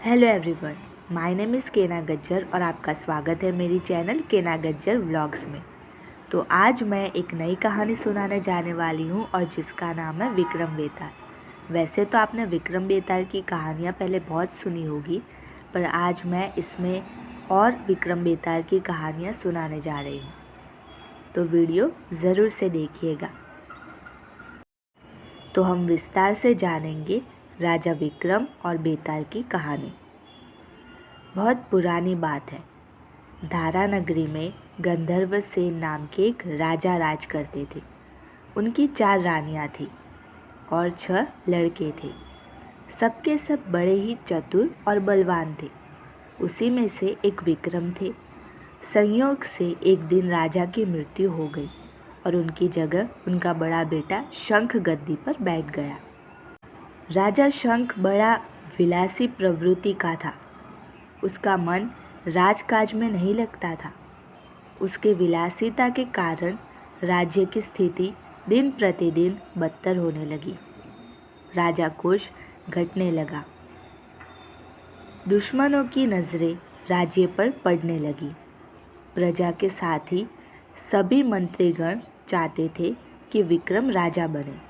Hello everyone, my name is केना गज्जर और आपका स्वागत है मेरी चैनल केना गज्जर व्लॉग्स में। तो आज मैं एक नई कहानी सुनाने जाने वाली हूँ और जिसका नाम है विक्रम बेताल। वैसे तो आपने विक्रम बेताल की कहानियाँ पहले बहुत सुनी होगी, पर आज मैं इसमें और विक्रम बेताल की कहानियाँ सुनाने जा रही हूँ, तो वीडियो ज़रूर से देखिएगा। तो हम विस्तार से जानेंगे राजा विक्रम और बेताल की कहानी। बहुत पुरानी बात है। धारा नगरी में गंधर्व सेन नाम के एक राजा राज करते थे। उनकी 4 रानियां थीं और 6 लड़के थे। सबके सब बड़े ही चतुर और बलवान थे। उसी में से एक विक्रम थे। संयोग से एक दिन राजा की मृत्यु हो गई और उनकी जगह उनका बड़ा बेटा शंख गद्दी पर बैठ गया। राजा शंख बड़ा विलासी प्रवृत्ति का था। उसका मन राजकाज में नहीं लगता था। उसके विलासिता के कारण राज्य की स्थिति दिन प्रतिदिन बदतर होने लगी। राजा कोष घटने लगा। दुश्मनों की नज़रें राज्य पर पड़ने लगी। प्रजा के साथ ही सभी मंत्रीगण चाहते थे कि विक्रम राजा बने।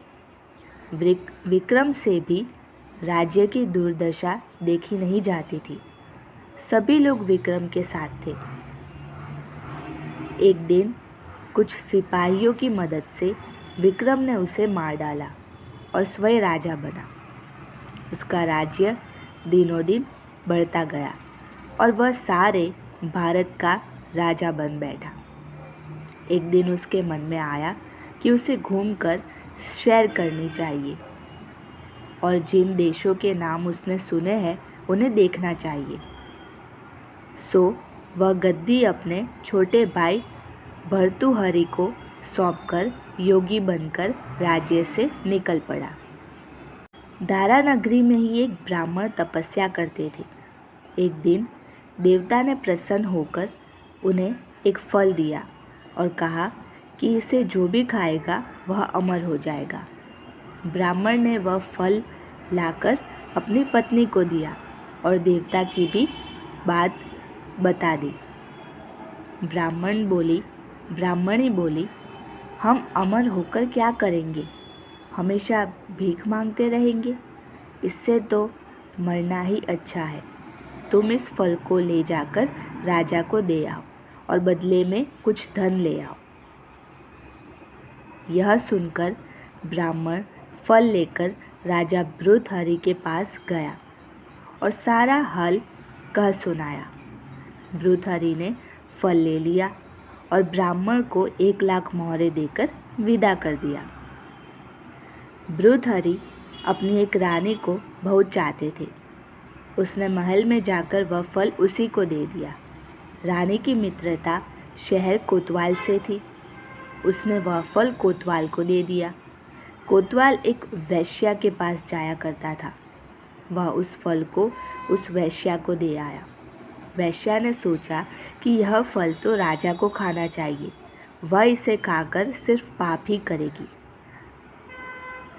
विक्रम से भी राज्य की दुर्दशा देखी नहीं जाती थी। सभी लोग विक्रम के साथ थे। एक दिन कुछ सिपाहियों की मदद से विक्रम ने उसे मार डाला और स्वयं राजा बना। उसका राज्य दिनों दिन बढ़ता गया और वह सारे भारत का राजा बन बैठा। एक दिन उसके मन में आया कि उसे घूमकर सैर करनी चाहिए और जिन देशों के नाम उसने सुने हैं उन्हें देखना चाहिए। सो वह गद्दी अपने छोटे भाई भर्तृहरि को सौंपकर योगी बनकर राज्य से निकल पड़ा। धारा नगरी में ही एक ब्राह्मण तपस्या करते थे। एक दिन देवता ने प्रसन्न होकर उन्हें एक फल दिया और कहा कि इसे जो भी खाएगा वह अमर हो जाएगा। ब्राह्मण ने वह फल लाकर अपनी पत्नी को दिया और देवता की भी बात बता दी। ब्राह्मणी बोली, हम अमर होकर क्या करेंगे? हमेशा भीख मांगते रहेंगे। इससे तो मरना ही अच्छा है। तुम इस फल को ले जाकर राजा को दे आओ और बदले में कुछ धन ले आओ। यह सुनकर ब्राह्मण फल लेकर राजा भर्तृहरि के पास गया और सारा हाल कह सुनाया। भर्तृहरि ने फल ले लिया और ब्राह्मण को 1 लाख मोहरें देकर विदा कर दिया। भर्तृहरि अपनी एक रानी को बहुत चाहते थे। उसने महल में जाकर वह फल उसी को दे दिया। रानी की मित्रता शहर कोतवाल से थी। उसने वह फल कोतवाल को दे दिया। कोतवाल एक वैश्या के पास जाया करता था। वह उस फल को उस वैश्या को दे आया। वैश्या ने सोचा कि यह फल तो राजा को खाना चाहिए, वह इसे खाकर सिर्फ पाप ही करेगी।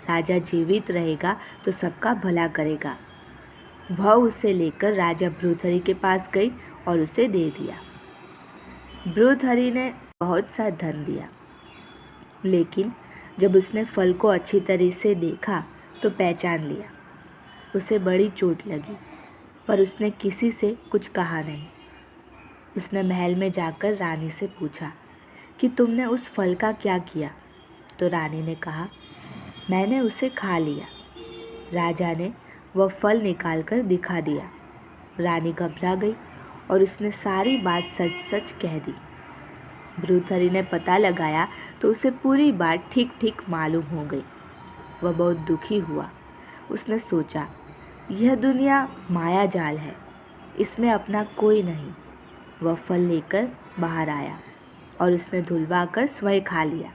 राजा जीवित रहेगा तो सबका भला करेगा। वह उसे लेकर राजा भर्तृहरि के पास गई और उसे दे दिया। भर्तृहरि ने बहुत सा धन दिया, लेकिन जब उसने फल को अच्छी तरह से देखा तो पहचान लिया। उसे बड़ी चोट लगी, पर उसने किसी से कुछ कहा नहीं। उसने महल में जाकर रानी से पूछा कि तुमने उस फल का क्या किया? तो रानी ने कहा, मैंने उसे खा लिया। राजा ने वह फल निकालकर दिखा दिया। रानी घबरा गई और उसने सारी बात सच सच कह दी। भर्तृहरि ने पता लगाया तो उसे पूरी बात ठीक ठीक मालूम हो गई। वह बहुत दुखी हुआ। उसने सोचा, यह दुनिया माया जाल है, इसमें अपना कोई नहीं। वह फल लेकर बाहर आया और उसने धुलवा कर स्वयं खा लिया।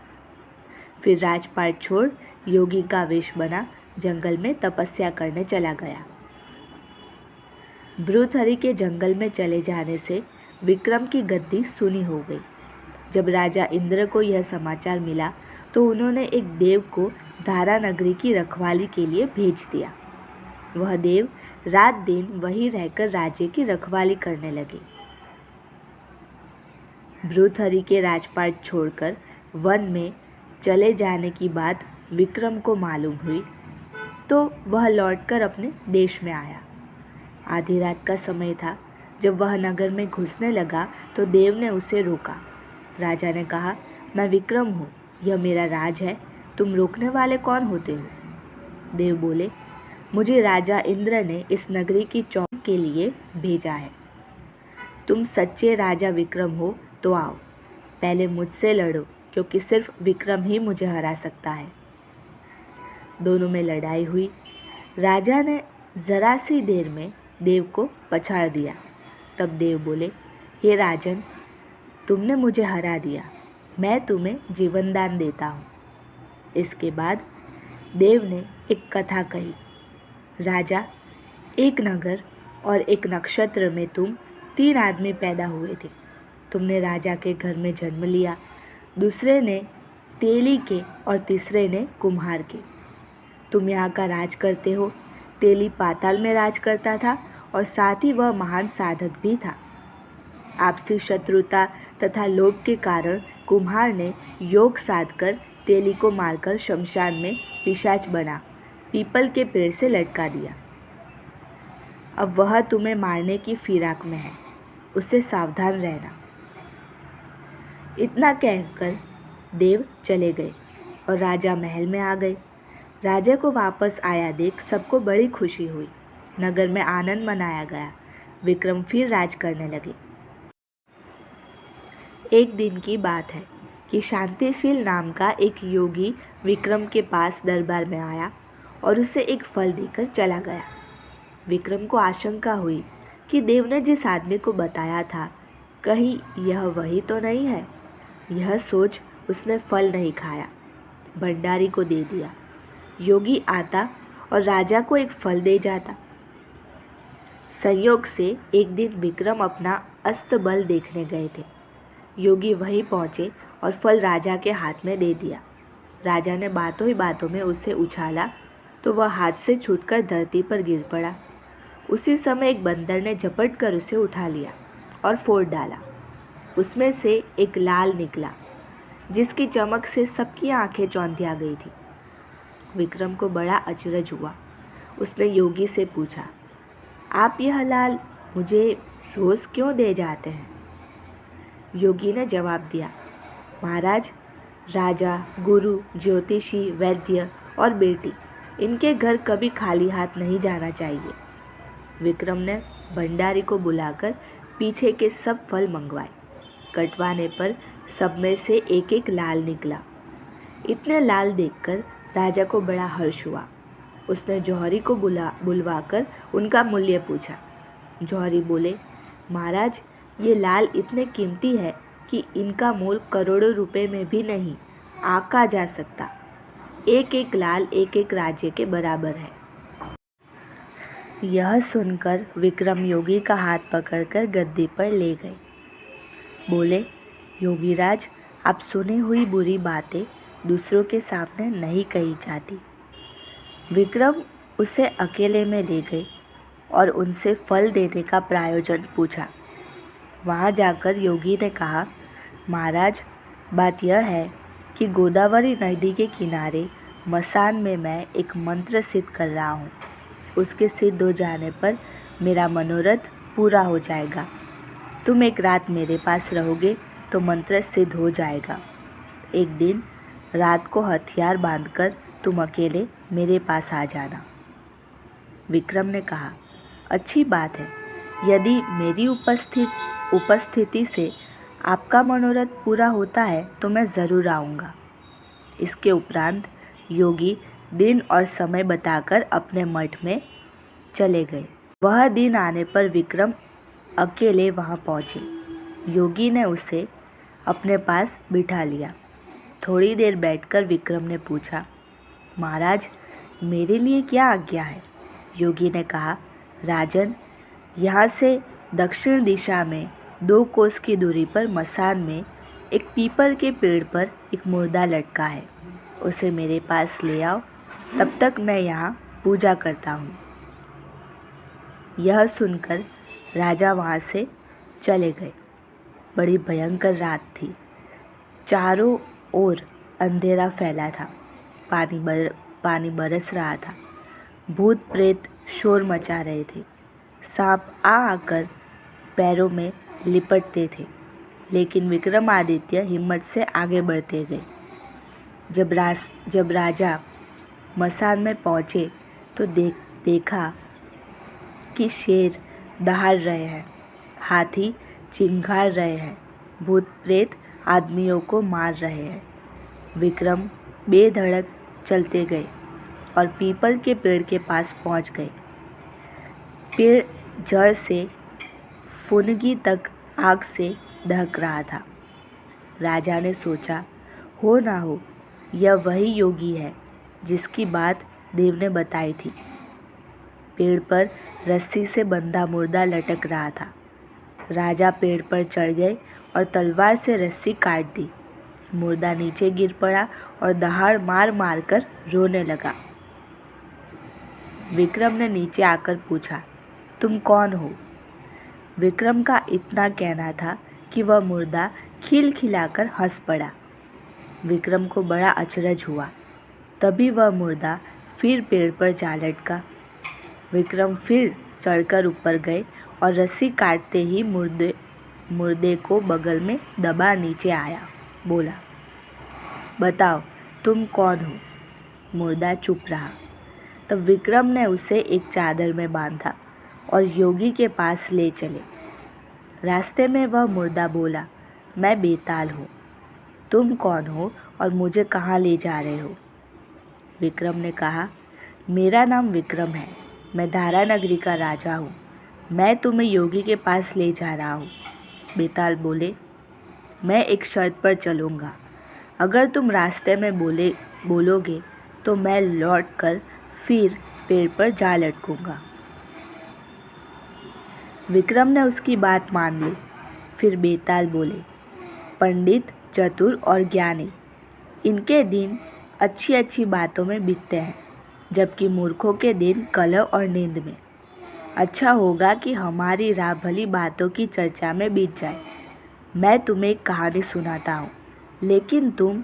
फिर राजपाट छोड़ योगी का वेश बना जंगल में तपस्या करने चला गया। भर्तृहरि के जंगल में चले जाने से विक्रम की गद्दी सुनी हो गई। जब राजा इंद्र को यह समाचार मिला तो उन्होंने एक देव को धारा नगरी की रखवाली के लिए भेज दिया। वह देव रात दिन वहीं रहकर राज्य की रखवाली करने लगे। भृतहरि के राजपाट छोड़कर वन में चले जाने की बात विक्रम को मालूम हुई तो वह लौटकर अपने देश में आया। आधी रात का समय था। जब वह नगर में घुसने लगा तो देव ने उसे रोका। राजा ने कहा, मैं विक्रम हूँ, यह मेरा राज है, तुम रोकने वाले कौन होते हो? देव बोले, मुझे राजा इंद्र ने इस नगरी की चौकी के लिए भेजा है। तुम सच्चे राजा विक्रम हो तो आओ, पहले मुझसे लड़ो, क्योंकि सिर्फ विक्रम ही मुझे हरा सकता है। दोनों में लड़ाई हुई। राजा ने जरा सी देर में देव को पछाड़ दिया। तब देव बोले, हे राजन, तुमने मुझे हरा दिया, मैं तुम्हें जीवन दान देता हूँ। इसके बाद देव ने एक कथा कही। राजा, एक नगर और एक नक्षत्र में तुम 3 आदमी पैदा हुए थे। तुमने राजा के घर में जन्म लिया, दूसरे ने तेली के और तीसरे ने कुम्हार के। तुम यहाँ का राज करते हो। तेली पाताल में राज करता था और साथ ही वह महान साधक भी था। आपसी शत्रुता तथा लोभ के कारण कुम्हार ने योग साधकर तेली को मारकर शमशान में पिशाच बना पीपल के पेड़ से लटका दिया। अब वह तुम्हें मारने की फिराक में है, उससे सावधान रहना। इतना कहकर देव चले गए और राजा महल में आ गए। राजा को वापस आया देख सबको बड़ी खुशी हुई। नगर में आनंद मनाया गया। विक्रम फिर राज करने लगे। एक दिन की बात है कि शांतिशील नाम का एक योगी विक्रम के पास दरबार में आया और उसे एक फल देकर चला गया। विक्रम को आशंका हुई कि देव ने जिस आदमी को बताया था, कहीं यह वही तो नहीं है। यह सोच उसने फल नहीं खाया, भंडारी को दे दिया। योगी आता और राजा को एक फल दे जाता। संयोग से एक दिन विक्रम अपना अस्तबल देखने गए थे। योगी वहीं पहुँचे और फल राजा के हाथ में दे दिया। राजा ने बातों ही बातों में उसे उछाला तो वह हाथ से छूटकर धरती पर गिर पड़ा। उसी समय एक बंदर ने झपट कर उसे उठा लिया और फोड़ डाला। उसमें से एक लाल निकला, जिसकी चमक से सबकी आंखें चौंधिया गई थी। विक्रम को बड़ा अचरज हुआ। उसने योगी से पूछा, आप यह लाल मुझे रोज़ क्यों दे जाते हैं? योगी ने जवाब दिया, महाराज, राजा, गुरु, ज्योतिषी, वैद्य और बेटी, इनके घर कभी खाली हाथ नहीं जाना चाहिए। विक्रम ने भंडारी को बुलाकर पीछे के सब फल मंगवाए। कटवाने पर सब में से एक एक लाल निकला। इतने लाल देखकर राजा को बड़ा हर्ष हुआ। उसने जौहरी को बुलवाकर उनका मूल्य पूछा। जौहरी बोले, महाराज, ये लाल इतने कीमती है कि इनका मूल करोड़ों रुपए में भी नहीं आंका जा सकता। एक एक लाल एक एक राज्य के बराबर है। यह सुनकर विक्रम योगी का हाथ पकड़कर गद्दी पर ले गए। बोले, योगीराज, आप सुनी हुई बुरी बातें दूसरों के सामने नहीं कही जाती। विक्रम उसे अकेले में ले गए और उनसे फल देने का प्रयोजन पूछा। वहाँ जाकर योगी ने कहा, महाराज, बात यह है कि गोदावरी नदी के किनारे मसान में मैं एक मंत्र सिद्ध कर रहा हूँ। उसके सिद्ध हो जाने पर मेरा मनोरथ पूरा हो जाएगा। तुम एक रात मेरे पास रहोगे तो मंत्र सिद्ध हो जाएगा। एक दिन रात को हथियार बांधकर तुम अकेले मेरे पास आ जाना। विक्रम ने कहा, अच्छी बात है, यदि मेरी उपस्थिति से आपका मनोरथ पूरा होता है तो मैं ज़रूर आऊँगा। इसके उपरांत योगी दिन और समय बताकर अपने मठ में चले गए। वह दिन आने पर विक्रम अकेले वहाँ पहुँचे। योगी ने उसे अपने पास बिठा लिया। थोड़ी देर बैठकर विक्रम ने पूछा, महाराज, मेरे लिए क्या आज्ञा है? योगी ने कहा, राजन, यहाँ से दक्षिण दिशा में 2 कोस की दूरी पर मसान में एक पीपल के पेड़ पर एक मुर्दा लटका है। उसे मेरे पास ले आओ, तब तक मैं यहाँ पूजा करता हूँ। यह सुनकर राजा वहाँ से चले गए। बड़ी भयंकर रात थी। चारों ओर अंधेरा फैला था। पानी बरस रहा था। भूत प्रेत शोर मचा रहे थे। सांप आकर पैरों में लिपटते थे, लेकिन विक्रमादित्य हिम्मत से आगे बढ़ते गए। जब राजा मसान में पहुँचे तो देखा कि शेर दहाड़ रहे हैं, हाथी चिंघाड़ रहे हैं, भूत प्रेत आदमियों को मार रहे हैं। विक्रम बेधड़क चलते गए और पीपल के पेड़ के पास पहुंच गए। पेड़ जड़ से फुनगी तक आग से दहक रहा था। राजा ने सोचा, हो ना हो यह वही योगी है जिसकी बात देव ने बताई थी। पेड़ पर रस्सी से बंधा मुर्दा लटक रहा था। राजा पेड़ पर चढ़ गए और तलवार से रस्सी काट दी। मुर्दा नीचे गिर पड़ा और दहाड़ मार मार कर रोने लगा। विक्रम ने नीचे आकर पूछा, तुम कौन हो? विक्रम का इतना कहना था कि वह मुर्दा खिलखिलाकर हंस पड़ा। विक्रम को बड़ा अचरज हुआ। तभी वह मुर्दा फिर पेड़ पर जा लटका। विक्रम फिर चढ़कर ऊपर गए और रस्सी काटते ही मुर्दे को बगल में दबा नीचे आया। बोला, बताओ तुम कौन हो? मुर्दा चुप रहा। तब विक्रम ने उसे एक चादर में बांधा और योगी के पास ले चले। रास्ते में वह मुर्दा बोला, मैं बेताल हूँ। तुम कौन हो और मुझे कहाँ ले जा रहे हो? विक्रम ने कहा, मेरा नाम विक्रम है, मैं धारा नगरी का राजा हूँ। मैं तुम्हें योगी के पास ले जा रहा हूँ। बेताल बोले, मैं एक शर्त पर चलूँगा। अगर तुम रास्ते में बोलोगे तो मैं लौट कर फिर पेड़ पर जा लटकूँगा। विक्रम ने उसकी बात मान ली। फिर बेताल बोले, पंडित, चतुर और ज्ञानी, इनके दिन अच्छी अच्छी बातों में बीतते हैं, जबकि मूर्खों के दिन कलह और नींद में। अच्छा होगा कि हमारी राह भली बातों की चर्चा में बीत जाए। मैं तुम्हें एक कहानी सुनाता हूँ, लेकिन तुम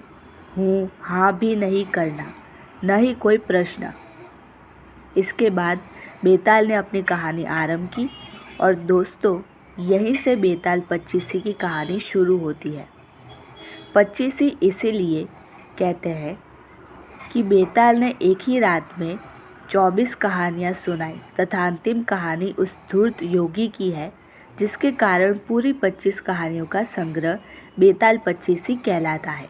हूँ हाँ भी नहीं करना, न ही कोई प्रश्न। इसके बाद बेताल ने अपनी कहानी आरंभ की और दोस्तों, यहीं से बेताल पच्चीसी की कहानी शुरू होती है। पच्चीसी इसीलिए कहते हैं कि बेताल ने एक ही रात में 24 कहानियाँ सुनाई तथा अंतिम कहानी उस धूर्त योगी की है, जिसके कारण पूरी 25 कहानियों का संग्रह बेताल पच्चीसी कहलाता है।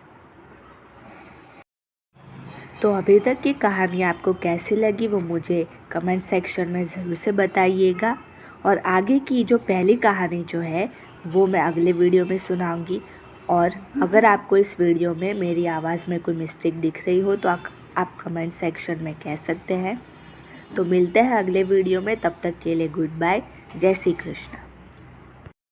तो अभी तक की कहानी आपको कैसी लगी वो मुझे कमेंट सेक्शन में ज़रूर से बताइएगा। और आगे की जो पहली कहानी जो है वो मैं अगले वीडियो में सुनाऊंगी। और अगर आपको इस वीडियो में मेरी आवाज़ में कोई मिस्टेक दिख रही हो तो आप कमेंट सेक्शन में कह सकते हैं। तो मिलते हैं अगले वीडियो में, तब तक के लिए गुड बाय। जय श्री कृष्ण।